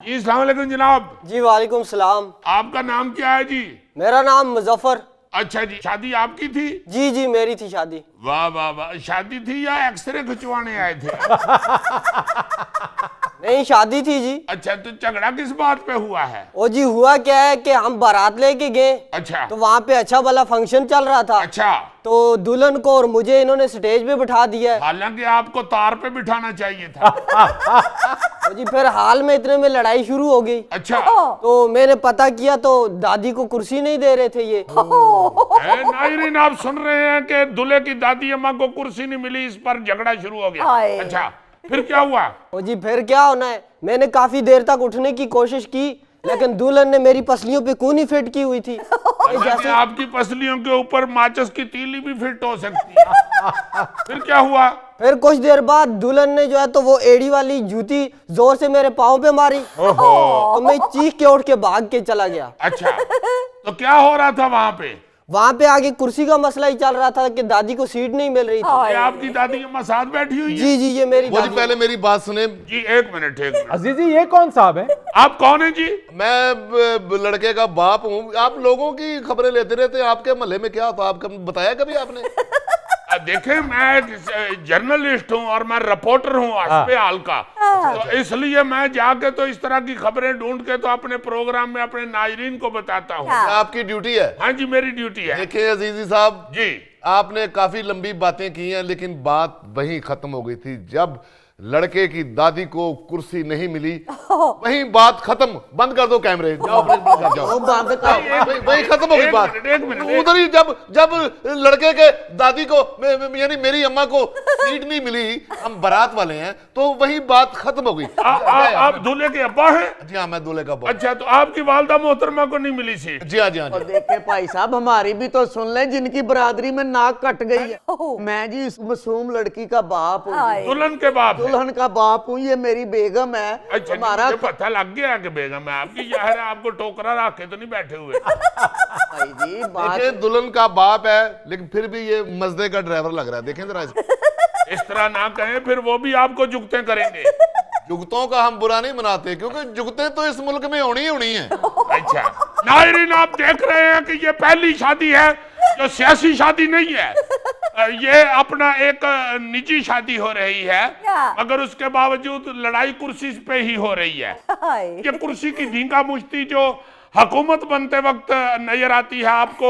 जी अस्सलाम वालेकुम जनाब। जी वालेकुम सलाम। आपका नाम क्या है जी? मेरा नाम मुजफ्फर। अच्छा जी, शादी आपकी थी? जी जी मेरी थी शादी। वाह वाह वाह, शादी थी या एक्सरे खिंचवाने आए थे? नहीं शादी थी जी। अच्छा, तो झगड़ा किस बात पे हुआ है? ओ जी हुआ क्या है कि हम बारात लेके गए। अच्छा तो वहाँ पे अच्छा वाला फंक्शन चल रहा था। अच्छा, तो दुल्हन को और मुझे इन्होंने स्टेज पे बिठा दिया है। हालांकि आपको तार पे बिठाना चाहिए था। तो जी फिर हाल में इतने में लड़ाई शुरू हो गई। अच्छा, तो मैंने पता किया तो दादी को कुर्सी नहीं दे रहे थे ये। नाजरीन आप सुन रहे हैं कि दूल्हे की दादी अम्मा को कुर्सी नहीं मिली, इस पर झगड़ा शुरू हो गया। अच्छा, फिर क्या हुआ? ओ जी फिर क्या होना है, मैंने काफी देर तक उठने की कोशिश की लेकिन दुल्हन ने मेरी पसलियों पे कूनी फिट की हुई थी। जैसे आपकी पसलियों के ऊपर माचिस की तीली भी फिट हो सकती है। फिर क्या हुआ? फिर कुछ देर बाद दुल्हन ने जो है तो वो एड़ी वाली जूती जोर से मेरे पाँव पे मारी। तो मैं चीख के उठ के भाग के चला गया। अच्छा, तो क्या हो रहा था वहाँ पे? वहाँ पे आगे कुर्सी का मसला ही चल रहा था कि दादी को सीट नहीं मिल रही थी। ये आपकी दादी अम्मा साथ बैठी हुई है? जी जी ये मेरी वो जी दादी। पहले मेरी बात सुने। जी एक मिनट। अजीजी ये कौन साहब है? आप कौन है जी? मैं लड़के का बाप हूँ। आप लोगों की खबरें लेते रहते हैं। आपके मोहल्ले में क्या होता, आपको बताया कभी आपने? देखें, मैं एक जर्नलिस्ट हूँ और मैं रिपोर्टर हूँ हस्बे हाल का। तो इसलिए मैं जाके तो इस तरह की खबरें ढूंढ के तो अपने प्रोग्राम में अपने नाजरीन को बताता हूँ। आपकी ड्यूटी है। हाँ जी, मेरी ड्यूटी है। देखिए अजीजी साहब जी, आपने काफी लंबी बातें की हैं लेकिन बात वहीं खत्म हो गई थी। जब लड़के की दादी को कुर्सी नहीं मिली वहीं बात खत्म। बंद कर दो कैमरे, जाओ अपने बंद कर जाओ। वहीं खत्म हो गई बात। एक मिनट। उधर ही जब लड़के के दादी को यानी मेरी अम्मा को सीट नहीं मिली, हम बारात वाले हैं, तो वही बात खत्म हो गई। आप दूल्हे के अब्बा हैं? जी हाँ, मैं दूल्हे का बाप। अच्छा, तो आपकी वालदा मोहतरमा को नहीं मिली सीट? जी हाँ जी हाँ और जी। देखे भाई साहब, हमारी भी तो सुन ले, जिनकी बरादरी में नाक कट गई है। मैं जी इस मासूम लड़की का बाप हूँ, दुल्हन के बाप हैं? दुल्हन का बाप हूँ। ये मेरी बेगम है। अच्छा, हमारा मुझे पता लग गया कि बेगम है आपकी। यह है, आपको टोकरा रख के तो नहीं बैठे हुए? भाई जी बात देखिए दुल्हन का बाप है लेकिन फिर भी ये मजदे का ड्राइवर लग रहा है। देखें जरा इसको। इस तरह ना कहें, फिर वो भी आपको जुगते करेंगे। जुगतों का हम बुरा नहीं मनाते क्योंकि जुगते तो इस मुल्क में होनी ही होनी है। अच्छा नाजरीन, आप देख रहे हैं कि ये पहली शादी है जो सियासी शादी नहीं है। ये अपना एक निजी शादी हो रही है, मगर उसके बावजूद लड़ाई कुर्सी पे ही हो रही है। ये कुर्सी की धींगा मुश्ती जो हुकूमत बनते वक्त नजर आती है आपको,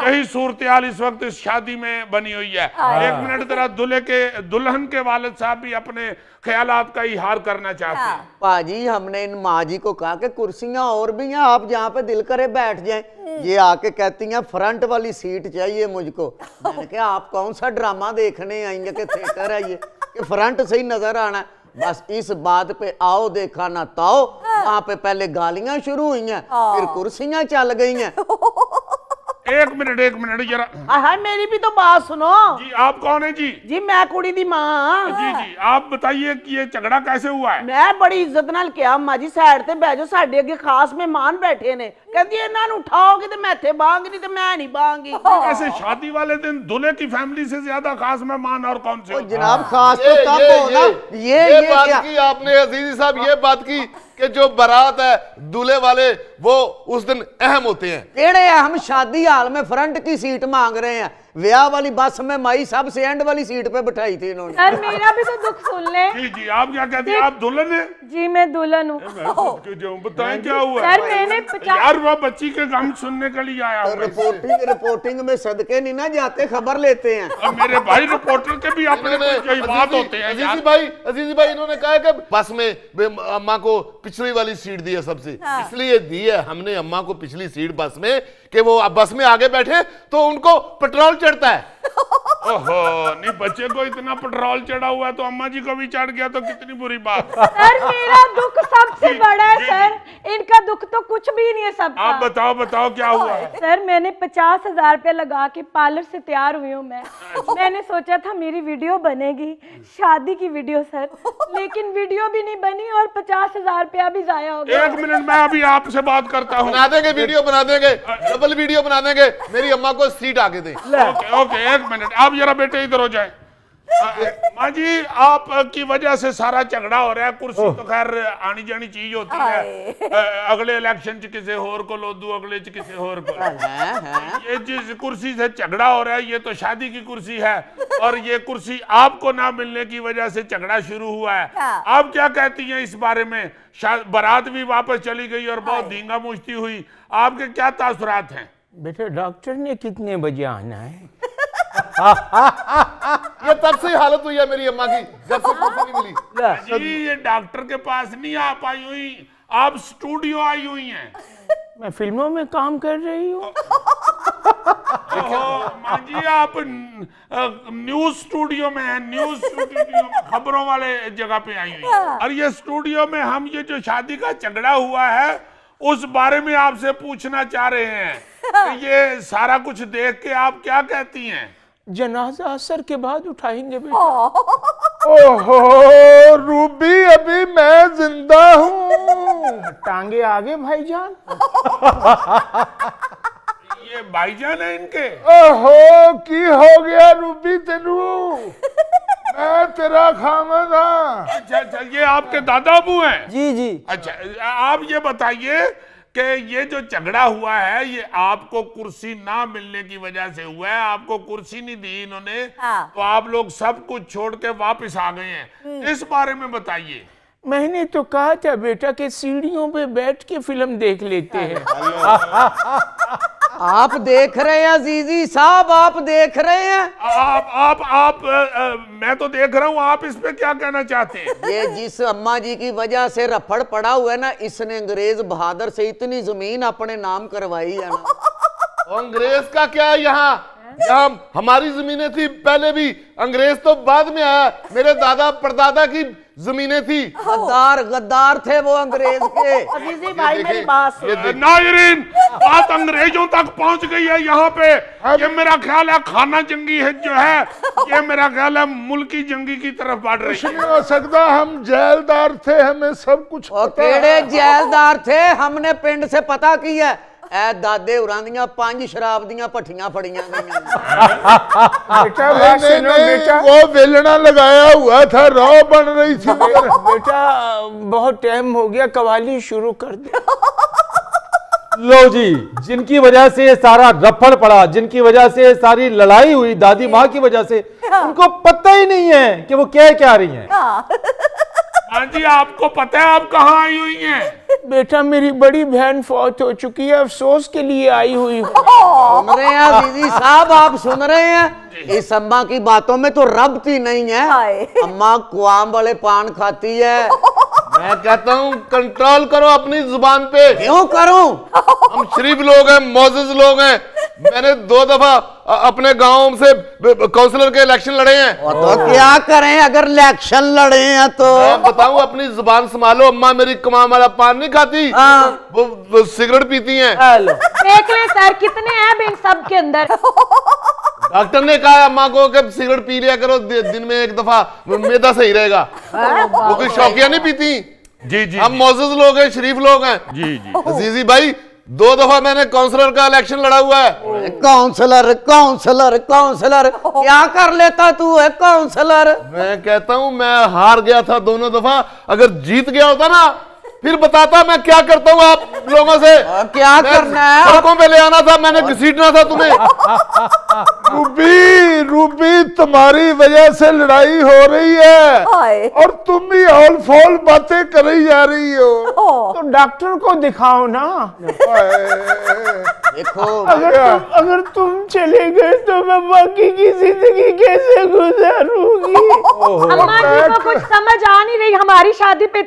यही सूरत-ए-हाल इस वक्त इस शादी में बनी हुई है। एक मिनट जरा दुल्हन के वालिद साहब भी अपने ख्यालात का इजहार करना चाहते हैं। पाजी, हमने इन माँ जी को कहा कि कुर्सियां और भी हैं, आप जहाँ पे दिल करे बैठ जाएं। ये आके कहती हैं फ्रंट वाली सीट चाहिए मुझको। मैंने कहा आप कौन सा ड्रामा देखने आएंगे कि थिएटर है ये कि फ्रंट से ही नजर आना है? बस इस बात पे आओ देखा ना ताओ, वहाँ पे पहले गालियां शुरू हुई हैं, फिर कुर्सियां चल गई हैं। एक मिनट जरा। हाँ मेरी भी तो बात सुनो जी, आप कौन है जी? जी। मैं कुड़ी दी मां। जी जी, आप बताइए कि ये झगड़ा कैसे हुआ है? मैं बड़ी इज्जत नाल किया अम्मा जी साइड ते बैठो, साडे अगे खास मेहमान बैठे ने। कहती है इन्हां नूं उठाओगे ते मैं इत्थे बांग नहीं ते मैं नहीं बांगी। ऐसे शादी वाले दिन दूल्हे की फैमिली से ज्यादा खास मेहमान और कौन से? जनाब खास तो तब हो ना। ये बात क्या की आपने अजीजी साहब, ये बात की कि जो बारात है दूल्हे वाले वो उस दिन अहम होते हैं। केड़े हैं? हम शादी हाल में फ्रंट की सीट मांग रहे हैं। ब्याह वाली बस में माई सबसे एंड वाली सीट पे बिठाई थी इन्होंने। सर मेरा भी तो दुख सुन ले। जी जी, आप क्या कहती हैं? आप दुल्हन हैं? जी मैं दुल्हन हूँ। बताएं क्या हुआ? सर मैंने 50 यार वह बच्ची के गम सुनने के लिए आया हूँ। रिपोर्टिंग में सदके नहीं ना जाते, खबर लेते हैं। और मेरे भाई रिपोर्टर के भी अपने कोई बात होते हैं यार। अजीजी भाई इन्होंने कहा कि बस में अम्मा को पिछली वाली सीट दी है सबसे। इसलिए दी है हमने अम्मा को पिछली सीट बस में कि वो अब बस में आगे बैठे तो उनको पेट्रोल चढ़ता है। ओहो, नहीं बच्चे को इतना पेट्रोल चढ़ा हुआ है तो अम्मा जी को भी चढ़ गया तो कितनी बुरी बात। सर मेरा दुख सबसे जी, बड़ा है जी, सर। इनका दुख तो कुछ भी नहीं है सबका। आप बताओ क्या हुआ है? सर मैंने 50,000 रुपया लगा के पार्लर से तैयार हुई हूँ मैं। मैंने सोचा था मेरी वीडियो बनेगी, शादी की वीडियो सर, लेकिन वीडियो भी नहीं बनी और 50,000 रुपया भी जाया हो गया। एक मिनट, मैं अभी आपसे बात करता हूँ। बना देंगे वीडियो, बना देंगे, डबल वीडियो बना देंगे। मेरी अम्मा को सीट आगे दें। ओके, एक मिनट, आप जरा बेटे इधर हो जाए। माँ जी आप की वजह से सारा झगड़ा हो रहा है। कुर्सी तो खैर आनी जानी चीज होती है। अगले इलेक्शन च किसी होर को लो दूं, अगले च किसी होर को। ये जिस कुर्सी से झगड़ा हो रहा है ये तो शादी की कुर्सी है, और ये कुर्सी आपको ना मिलने की वजह से झगड़ा शुरू हुआ है। आप क्या कहती हैं इस बारे में? बारात भी वापस चली गई और बहुत धींगा मुश्ती हुई, आपके क्या तासुरात हैं? बेटा डॉक्टर ने कितने बजे आना है? ये तब से ही हालत हुई है मेरी अम्मा की, जब से कुर्सी नहीं मिली। जी ये डॉक्टर के पास नहीं आ पाई हुई, आप स्टूडियो आई हुई हैं। मैं फिल्मों में काम कर रही हूँ। माँ जी आप न्यूज स्टूडियो में हैं, न्यूज स्टूडियो में खबरों वाले जगह पे आई हुई हैं। और ये स्टूडियो में हम ये जो शादी का झगड़ा हुआ है उस बारे में आपसे पूछना चाह रहे हैं। कि ये सारा कुछ देख के आप क्या कहती हैं? जनाजा असर के बाद उठाएंगे बेटा। ओहो रूबी, अभी मैं जिंदा हूँ। टांगे आगे भाईजान। ये भाईजान है इनके? ओहो की हो गया रूबी तेनू? मैं तेरा खामद हाँ। अच्छा अच्छा, ये आपके दादा अबू हैं? जी जी। अच्छा आप ये बताइए कि ये जो झगड़ा हुआ है ये आपको कुर्सी ना मिलने की वजह से हुआ है। आपको कुर्सी नहीं दी इन्होंने, तो आप लोग सब कुछ छोड़ के वापस आ गए हैं। इस बारे में बताइए। मैंने तो कहा था बेटा कि सीढ़ियों पे बैठ के फिल्म देख लेते हैं। आप देख रहे हैं अजीजी साहब, आप देख रहे हैं? आप मैं तो देख रहा हूँ, आप इस पे क्या कहना चाहते हैं? ये जिस अम्मा जी की वजह से रफड़ पड़ा हुआ है ना, इसने अंग्रेज बहादुर से इतनी जमीन अपने नाम करवाई है ना। अंग्रेज का क्या है यहाँ हमारी जमीनें थी पहले भी, अंग्रेज तो बाद में आया। मेरे दादा परदादा की जमीनें थी। गद्दार थे वो अंग्रेज के। अजीजी भाई मेरी बात सुन। नाजरीन बात अंग्रेजों तक पहुंच गई है यहाँ पे। ये मेरा ख्याल है खाना जंगी है जो है, ये मेरा ख्याल है मुल्की जंगी की तरफ बढ़ रही कुछ नहीं हो सकता, हम जेलदार थे, हमें सब कुछ और पता है। केड़े जेलदार थे, हमने पिंड से पता किया। ए दादे उरां दियां 5 शराब दियां भट्टियां फड़ियां गईयां। बेटा बात नहीं, सुनो नहीं, बेटा। वो बेलना लगाया हुआ था, रौ बन रही थी। बेटा बहुत टाइम हो गया, कवाली शुरू कर दे। लो जी, जिनकी वजह से ये सारा रफड़ पड़ा, जिनकी वजह से सारी लड़ाई हुई दादी माँ की वजह से, उनको पता ही नहीं है कि वो क्या रही हैं। हाँ जी आपको पता है आप कहाँ आई हुई हैं? बेटा मेरी बड़ी बहन फौत हो चुकी है, अफसोस के लिए आई हुई हूँ। सुन रहे हैं दीदी साहब, आप सुन रहे हैं? इस अम्मा की बातों में तो रब्त ही नहीं है। अम्मा कुआम वाले पान खाती है। मैं कहता हूँ कंट्रोल करो अपनी जुबान पे। क्यों करूं? हम शरीफ लोग हैं, मोअज़्ज़ज़ लोग हैं। मैंने 2 दफा अपने गांव से काउंसलर के इलेक्शन लड़े हैं। तो क्या करें अगर इलेक्शन लड़े हैं तो? मैं बताऊं अपनी जुबान संभालो। अम्मा मेरी कमाम वाला पान नहीं खाती, वो सिगरेट पीती हैं। देख ले सर कितने हैं इन सब के अंदर। डॉक्टर ने कहा अम्मा को कि सिगरेट पी लिया करो दिन में 1 दफा, मैदा सही रहेगा। वो कोई शौकिया नहीं पीती। जी जी हम मोअज़्ज़ज़ लोग हैं, शरीफ लोग हैं। जी जी अजीजी भाई 2 दफा मैंने काउंसलर का इलेक्शन लड़ा हुआ है। काउंसलर काउंसलर काउंसलर क्या कर लेता तू है काउंसलर? मैं कहता हूं मैं हार गया था दोनों दफा। अगर जीत गया होता ना फिर बताता मैं क्या करता हूँ आप लोगों से। क्या करना है? सड़कों पे ले आना था, मैंने घसीटना था तुम्हें। रूबी तुम्हारी वजह से लड़ाई हो रही है और तुम भी हॉल फॉल बातें करी जा रही हो। तो डॉक्टर को दिखाओ ना। देखो अगर तुम चले गए तो मैं बाकी की जिंदगी कैसे गुजारूंगी? अम्मा जी को कुछ समझ आ नहीं रही, हमारी शादी पे